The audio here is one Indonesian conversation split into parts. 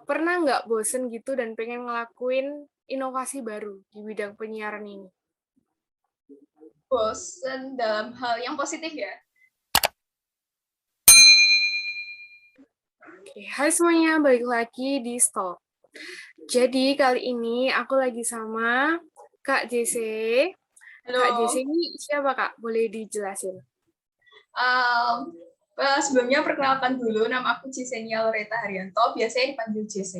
Pernah nggak bosen gitu dan pengen ngelakuin inovasi baru di bidang penyiaran ini? Bosen dalam hal yang positif ya. Oke, hai semuanya, balik lagi di Stalk. Jadi kali ini aku lagi sama Kak JC. Kak JC Halo. ini siapa Kak? Boleh dijelasin? Um, Sebelumnya perkenalkan dulu, nama aku Cisenia Loreta Haryanto, biasanya dipanggil JC.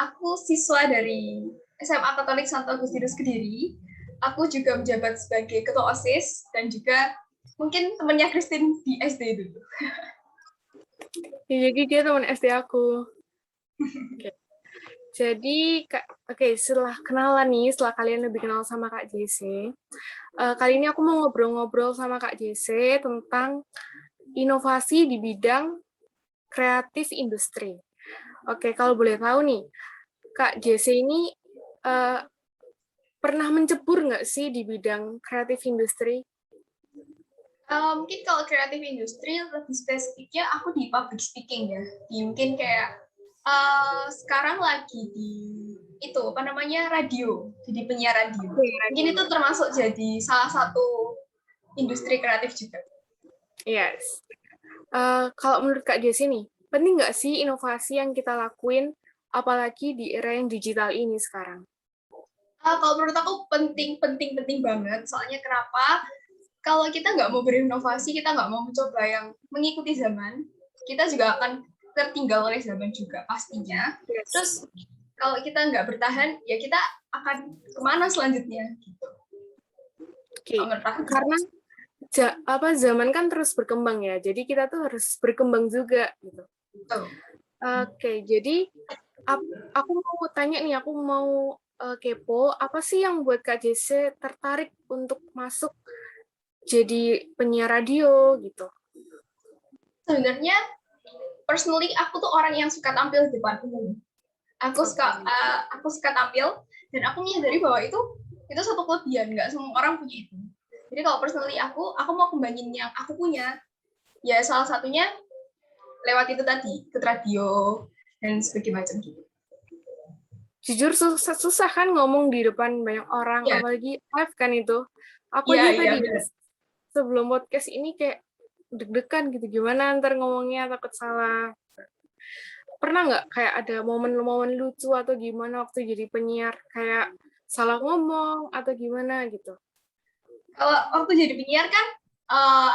Aku siswa dari SMA Katolik Santo Agustinus Kediri. Aku juga menjabat sebagai ketua OSIS dan juga mungkin temannya Christine di SD dulu. Ya, jadi dia teman SD aku. Oke. Jadi, setelah kenalan nih, setelah kalian lebih kenal sama Kak JC, kali ini aku mau ngobrol-ngobrol sama Kak JC tentang inovasi di bidang kreatif industri. Oke, kalau boleh tahu nih, Kak JC ini uh, pernah mencebur nggak sih di bidang kreatif industri? Mungkin kalau kreatif industri lebih spesifiknya aku di public speaking ya. Mungkin kayak sekarang lagi di itu apa namanya radio, jadi penyiar radio. Oke, Mungkin itu radio. termasuk jadi salah satu industri kreatif juga. Yes. Kalau menurut Kak JC nih, penting nggak sih inovasi yang kita lakuin, apalagi di era yang digital ini sekarang? Kalau menurut aku penting banget. Soalnya kenapa? Kalau kita nggak mau berinovasi, kita nggak mau mencoba yang mengikuti zaman, kita juga akan tertinggal oleh zaman juga pastinya. Yes. Terus kalau kita nggak bertahan, ya kita akan kemana selanjutnya? Gitu. Oke, Menurut aku. karena zaman kan terus berkembang ya, jadi kita tuh harus berkembang juga gitu. Betul. Oke, jadi aku mau tanya nih, aku mau kepo, apa sih yang buat Kak JC tertarik untuk masuk jadi penyiar radio gitu? Sebenarnya, personally aku tuh orang yang suka tampil di depan umum. Oke. Aku suka tampil dan aku menyadari bahwa itu satu kelebihan, nggak semua orang punya itu. Jadi kalau personally aku mau kembangin yang aku punya, ya salah satunya lewat itu tadi, ikut radio dan sebagainya macam gitu. Jujur susah kan ngomong di depan banyak orang, Ya, apalagi live kan itu. Aku iya, aja iya, tadi benar. sebelum podcast ini kayak deg-degan gitu, gimana ntar ngomongnya takut salah. Pernah nggak kayak ada momen-momen lucu atau gimana waktu jadi penyiar, kayak salah ngomong atau gimana gitu? Kalau waktu jadi penyiar kan,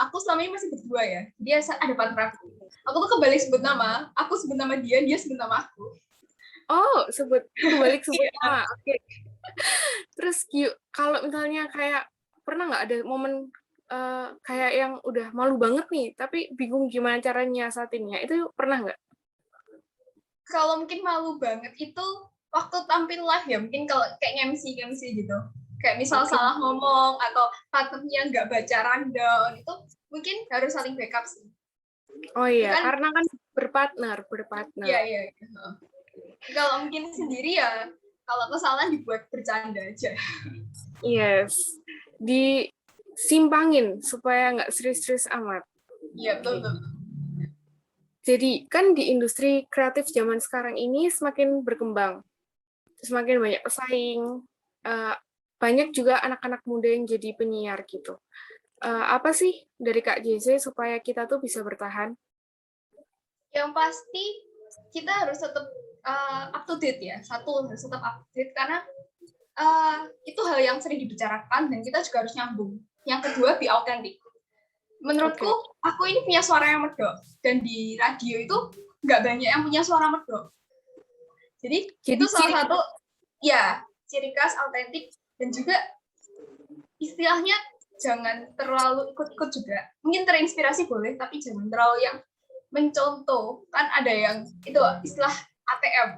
aku selama ini masih berdua ya. Dia ada partner aku. Aku tuh kebalik sebut nama. Aku sebut nama dia sebut nama aku. Oh, kebalik sebut Iya. nama. Oke. Terus kalau misalnya kayak pernah nggak ada momen kayak yang udah malu banget nih, tapi bingung gimana cara nyiasatinnya, itu pernah nggak? Kalau mungkin malu banget itu waktu tampil live ya. Mungkin kalau kayak MC gitu. Kayak misal Oke. salah ngomong atau partnernya nggak baca rundown itu mungkin harus saling backup sih. Oh Itu iya, kan, karena kan berpartner. iya, iya. Kalau mungkin sendiri ya, kalau kesalahan dibuat bercanda aja. Yes. Disimpangin supaya nggak serius-serius amat. Iya, betul, Oke. betul. Jadi kan di industri kreatif zaman sekarang ini semakin berkembang, semakin banyak pesaing, uh, banyak juga anak-anak muda yang jadi penyiar gitu. Apa sih dari Kak JC supaya kita tuh bisa bertahan? Yang pasti kita harus tetap up to date ya. Satu harus tetap up to date karena itu hal yang sering dibicarakan dan kita juga harus nyambung. Yang kedua, be authentic. Menurutku, Oke. aku ini punya suara yang medok dan di radio itu nggak banyak yang punya suara medok. Jadi Jadi itu salah satu ya ciri khas autentik dan juga istilahnya jangan terlalu ikut-ikut juga. Mungkin terinspirasi boleh, tapi jangan terlalu yang mencontoh. Kan ada yang itu istilah ATM,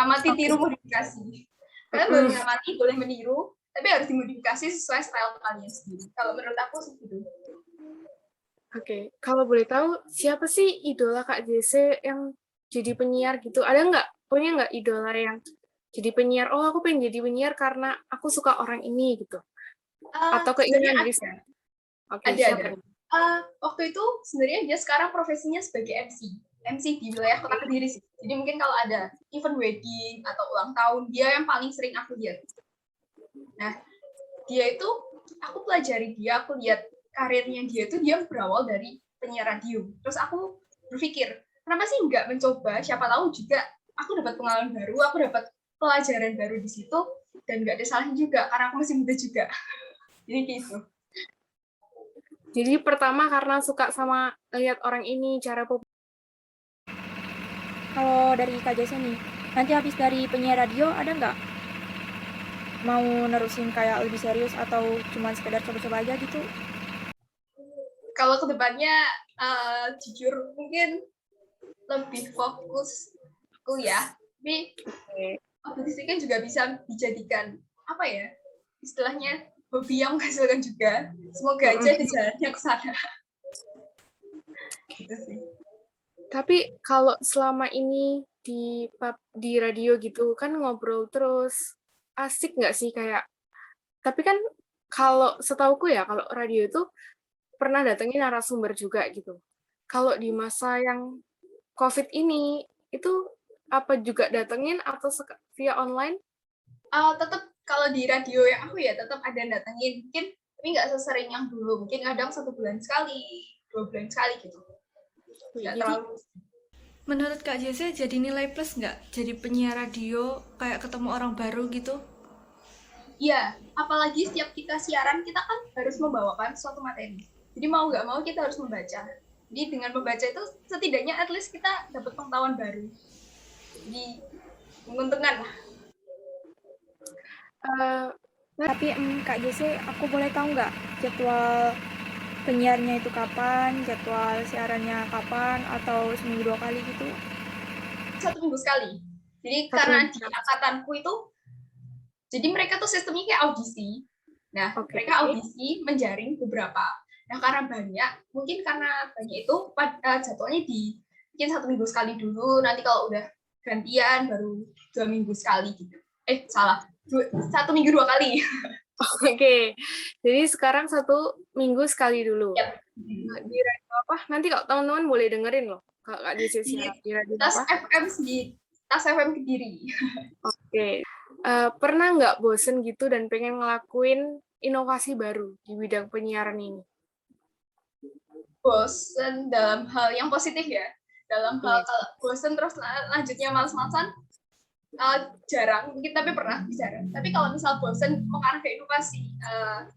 amati oke. tiru modifikasi. Kalian boleh mengamati, boleh meniru, tapi harus dimodifikasi sesuai style kalian sendiri. Kalau menurut aku sih gitu. Oke, kalau boleh tahu siapa sih idola Kak JC yang jadi penyiar gitu? Ada nggak? Punya nggak idola yang jadi penyiar? Oh, aku pengen jadi penyiar karena aku suka orang ini gitu. Atau Sebenarnya keinginan diri saya. Oke, ada. siapa nih? Waktu itu sebenarnya dia sekarang profesinya sebagai MC. MC di wilayah kota Kediri sih. Jadi mungkin kalau ada event wedding atau ulang tahun, dia yang paling sering aku lihat. Nah, dia itu, aku pelajari dia, aku lihat karirnya dia itu, dia berawal dari penyiar radio. Terus aku berpikir, kenapa sih nggak mencoba, siapa tahu juga aku dapat pengalaman baru, aku dapat pelajaran baru di situ, dan nggak ada salahnya juga, karena aku masih muda juga. Jadi gitu. Jadi pertama karena suka sama lihat orang ini, cara Kalau dari Kak Jesse nih, nanti habis dari penyiar radio ada nggak mau nerusin kayak lebih serius atau cuma sekedar coba-coba aja gitu? Kalau kedepannya, jujur mungkin lebih fokus kuliah, tapi berarti kan juga bisa dijadikan apa ya, istilahnya hobi yang menghasilkan juga. Semoga aja di jalannya ke sana. Gitu sih. Tapi kalau selama ini di radio gitu kan ngobrol terus, asik nggak sih kayak? Tapi kan kalau setauku ya, kalau radio itu pernah datengin narasumber juga gitu. Kalau di masa yang COVID ini, itu apa juga datengin atau via online? Tetap kalau di radio yang aku ya tetap ada yang datengin, mungkin tapi nggak sesering yang dulu, mungkin kadang 1 bulan sekali, 2 bulan sekali gitu. Nggak terlalu. Menurut Kak Jesse jadi nilai plus nggak? Jadi penyiar radio, kayak ketemu orang baru gitu? Iya, apalagi setiap kita siaran, kita kan harus membawakan suatu materi. Jadi mau nggak mau kita harus membaca. Jadi dengan membaca itu setidaknya at least kita dapat pengetahuan baru. Jadi menguntungkan lah. Tapi Kak Jesse, aku boleh tahu nggak jadwal penyiarnya itu kapan, jadwal siarannya kapan, atau seminggu 2 kali gitu? 1 minggu sekali. Jadi karena di angkatanku itu, jadi mereka tuh sistemnya kayak audisi. Nah, mereka audisi menjaring beberapa. Nah, karena banyak, mungkin karena banyak itu jadwalnya mungkin 1 minggu sekali dulu, nanti kalau udah gantian baru 2 minggu sekali gitu. Salah. 1 minggu 2 kali. Oke, jadi sekarang 1 minggu sekali dulu. Yep. Di radio apa? Nanti kalau teman-teman boleh dengerin loh, kalau Kak Jesse siaran di radio Tas apa? FM di Tas FM Kediri. Oke. Pernah nggak bosen gitu dan pengen ngelakuin inovasi baru di bidang penyiaran ini? Bosen dalam hal yang positif ya. Dalam hal kalau bosen terus lanjutnya males-malesan, jarang, mungkin tapi pernah jarang. Tapi kalau misal bosen mau karena ke inovasi,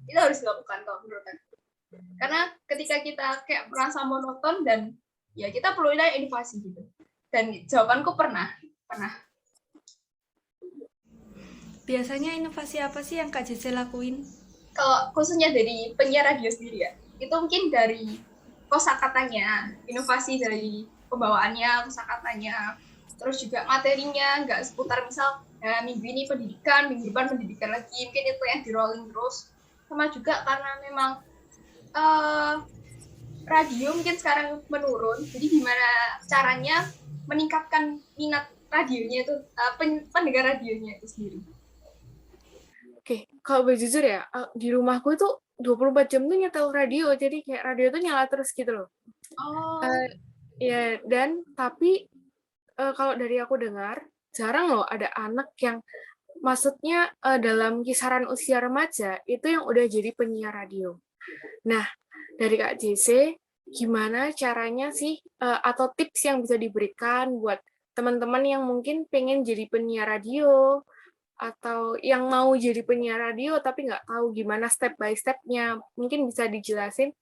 itu harus dilakukan kalau menurut aku. Karena ketika kita kayak merasa monoton dan ya kita perlu inovasi gitu. Dan jawabanku pernah. Biasanya inovasi apa sih yang Kak Jesse lakuin? Kalau khususnya dari penyiar radio sendiri ya, itu mungkin dari kosakatanya, inovasi dari pembawaannya, kosakatanya, terus juga materinya, nggak seputar misal minggu ini pendidikan, minggu depan pendidikan lagi, mungkin itu yang di rolling terus. Sama juga karena memang radio mungkin sekarang menurun, jadi gimana caranya meningkatkan minat radionya itu, pendengar radionya itu sendiri. Oke, kalau jujur ya, di rumahku itu 24 jam tuh nyetel radio, jadi kayak radio tuh nyala terus gitu loh. Ya, dan tapi kalau dari aku dengar, jarang loh ada anak yang maksudnya dalam kisaran usia remaja itu yang udah jadi penyiar radio. Nah, dari Kak JC, gimana caranya sih atau tips yang bisa diberikan buat teman-teman yang mungkin pengen jadi penyiar radio atau yang mau jadi penyiar radio tapi nggak tahu gimana step by step-nya, mungkin bisa dijelasin?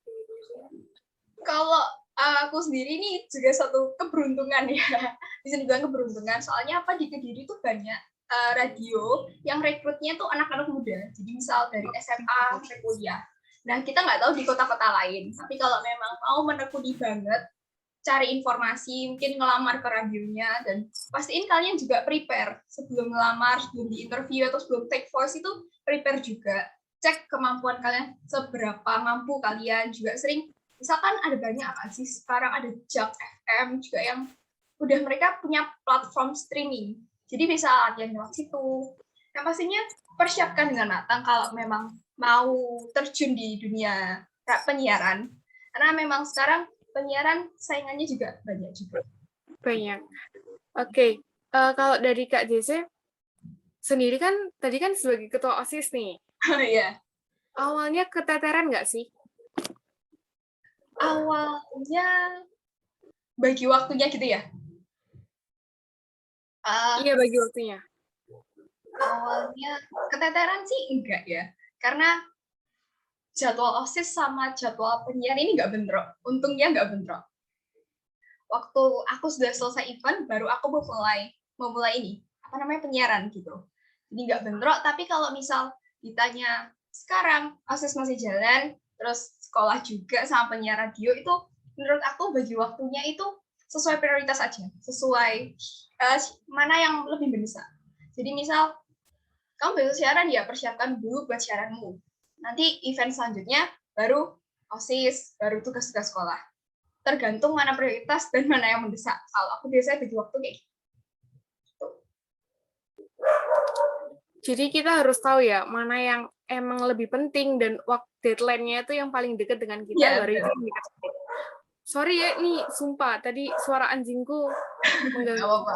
Kalau aku sendiri ini juga satu keberuntungan ya, bisa dibilang keberuntungan. Soalnya apa, di Kediri tuh banyak radio yang rekrutnya tuh anak-anak muda. Jadi misal dari SMA sampai kuliah. Nah, kita nggak tahu di kota-kota lain. Tapi kalau memang mau menekuni banget, cari informasi, mungkin ngelamar ke radionya, dan pastiin kalian juga prepare. Sebelum ngelamar, sebelum di interview, atau sebelum take voice itu prepare juga. Cek kemampuan kalian, seberapa mampu kalian. Juga sering, misalkan ada banyak apa sih, sekarang ada JAK FM juga yang udah mereka punya platform streaming. Jadi bisa latihan lewat situ. Yang pastinya persiapkan dengan matang kalau memang mau terjun di dunia penyiaran. Karena memang sekarang penyiaran saingannya juga banyak juga. Banyak. Oke, kalau dari Kak JC sendiri kan tadi kan sebagai ketua OSIS nih, Iya. awalnya keteteran nggak sih? Awalnya bagi waktunya gitu ya. Iya, bagi waktunya. Awalnya keteteran sih enggak ya. Karena jadwal OSIS sama jadwal penyiar ini nggak bentrok. Untungnya nggak bentrok. Waktu aku sudah selesai event, baru aku memulai ini, penyiaran gitu. Jadi nggak bentrok, tapi kalau misal ditanya sekarang OSIS masih jalan, terus sekolah juga sama penyiar radio, itu menurut aku bagi waktunya itu sesuai prioritas aja, sesuai mana yang lebih mendesak. Jadi misal kamu besok siaran, ya persiapkan dulu buat siaranmu. Nanti event selanjutnya baru OSIS, baru tugas-tugas sekolah. Tergantung mana prioritas dan mana yang mendesak. Kalau aku biasanya bagi waktu kayak gitu. Jadi kita harus tahu ya mana yang emang lebih penting dan waktu deadline-nya itu yang paling dekat dengan kita, Ya, baru itu yang dikasih. Sorry ya, nih sumpah tadi suara anjingku mengganggu. Nggak apa-apa.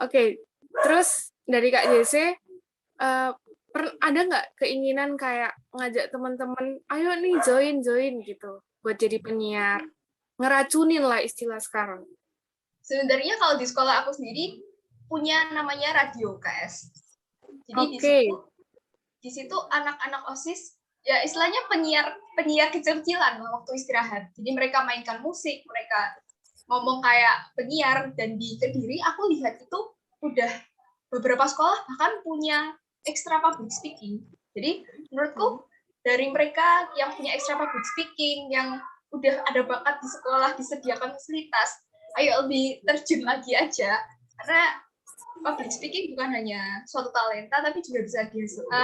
Oke, terus dari Kak JC, ada nggak keinginan kayak ngajak teman-teman, ayo nih join gitu, buat jadi penyiar, ngeracunin lah istilah sekarang. Sebenarnya kalau di sekolah aku sendiri punya namanya radio KS. Jadi di situ anak-anak OSIS ya istilahnya penyiar kecil-kecilan waktu istirahat. Jadi mereka mainkan musik, mereka ngomong kayak penyiar, dan di Kediri aku lihat itu udah beberapa sekolah bahkan punya extra public speaking. Jadi menurutku dari mereka yang punya extra public speaking, yang udah ada bakat di sekolah, disediakan fasilitas, ayo lebih terjun lagi aja. Karena public speaking bukan hanya suatu talenta, tapi juga bisa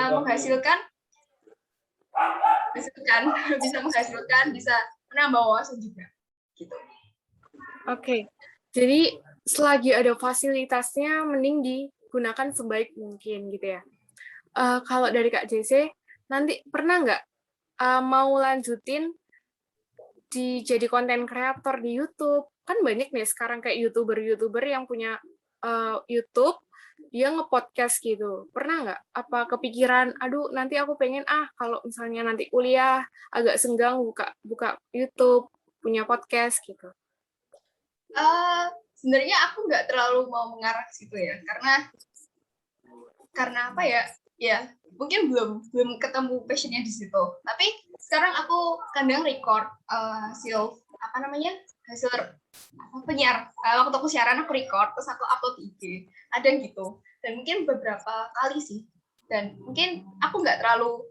menghasilkan, bisa menambah wawasan juga. Gitu. Oke, jadi selagi ada fasilitasnya, mending digunakan sebaik mungkin gitu ya. Kalau dari Kak JC, nanti pernah nggak mau lanjutin jadi konten kreator di YouTube? Kan banyak nih sekarang kayak YouTuber yang punya YouTube, dia nge-podcast gitu. Pernah nggak? Apa kepikiran, aduh nanti aku pengen kalau misalnya nanti kuliah agak senggang buka YouTube, punya podcast gitu. Sebenarnya aku nggak terlalu mau mengarah ke situ ya, karena apa ya? Ya mungkin belum ketemu passionnya di situ. Tapi sekarang aku kadang record hasil penyiar. Waktu aku siaran aku record, terus aku upload di IG. Ada gitu. Dan mungkin beberapa kali sih. Dan mungkin aku nggak terlalu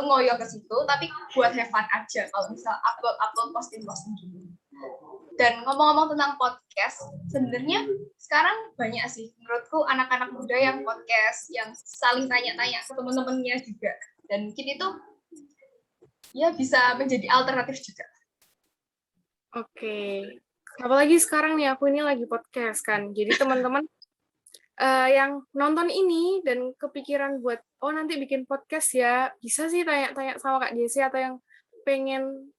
ngoyo ke situ, tapi buat have fun aja kalau misal upload posting gitu. Dan ngomong-ngomong tentang podcast, sebenarnya sekarang banyak sih menurutku anak-anak muda yang podcast, yang saling tanya-tanya ke teman-temannya juga. Dan mungkin itu ya bisa menjadi alternatif juga. Oke. Apalagi sekarang nih aku ini lagi podcast kan. Jadi teman-teman yang nonton ini dan kepikiran buat nanti bikin podcast ya, bisa sih tanya-tanya sama Kak Jesse, atau yang pengen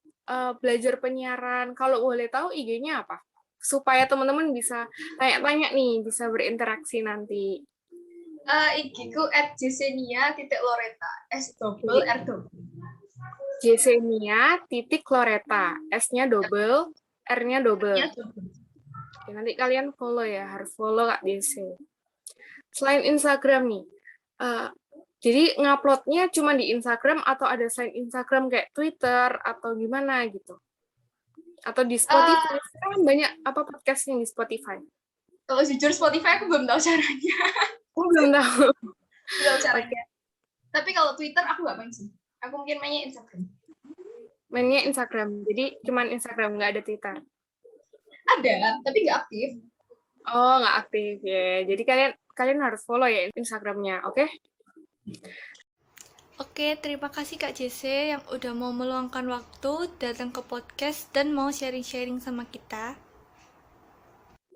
belajar penyiaran, kalau boleh tahu IG-nya apa? Supaya teman-teman bisa tanya-tanya nih, bisa berinteraksi nanti. IG-ku @jesenia.loreta, S-double-R. Jesenia.loreta, S-nya double, R-nya double. Oke, nanti kalian follow ya, harus follow Kak Jesse. Selain Instagram nih, jadi nguploadnya cuma di Instagram atau ada selain Instagram kayak Twitter atau gimana gitu? Atau di Spotify? Sekarang banyak podcast yang di Spotify. Kalau jujur Spotify aku belum tahu caranya. Aku belum tahu. Belum caranya. Tapi kalau Twitter aku nggak main sih. Aku mungkin mainnya Instagram. Mainnya Instagram. Jadi cuma Instagram, nggak ada Twitter? Ada, tapi nggak aktif. Oh, nggak aktif ya. Jadi kalian harus follow ya Instagramnya, oke? Oke, terima kasih Kak JC yang udah mau meluangkan waktu datang ke podcast dan mau sharing-sharing sama kita.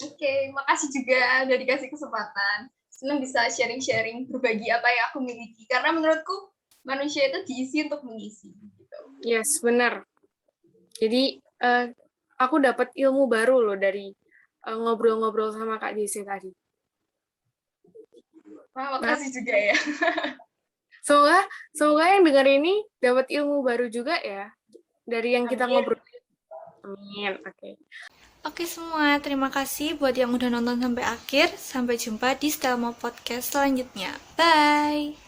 Oke, makasih juga udah dikasih kesempatan. Senang bisa sharing-sharing, berbagi apa yang aku miliki. Karena menurutku manusia itu diisi untuk mengisi. Gitu. Yes, benar. Jadi aku dapat ilmu baru loh dari ngobrol-ngobrol sama Kak JC tadi. Wah, makasih juga ya. Semoga yang dengar ini dapat ilmu baru juga ya dari yang kita Amin. ngobrol. Amin. Oke. Oke semua, terima kasih buat yang udah nonton sampai akhir. Sampai jumpa di Stelma Podcast selanjutnya. Bye!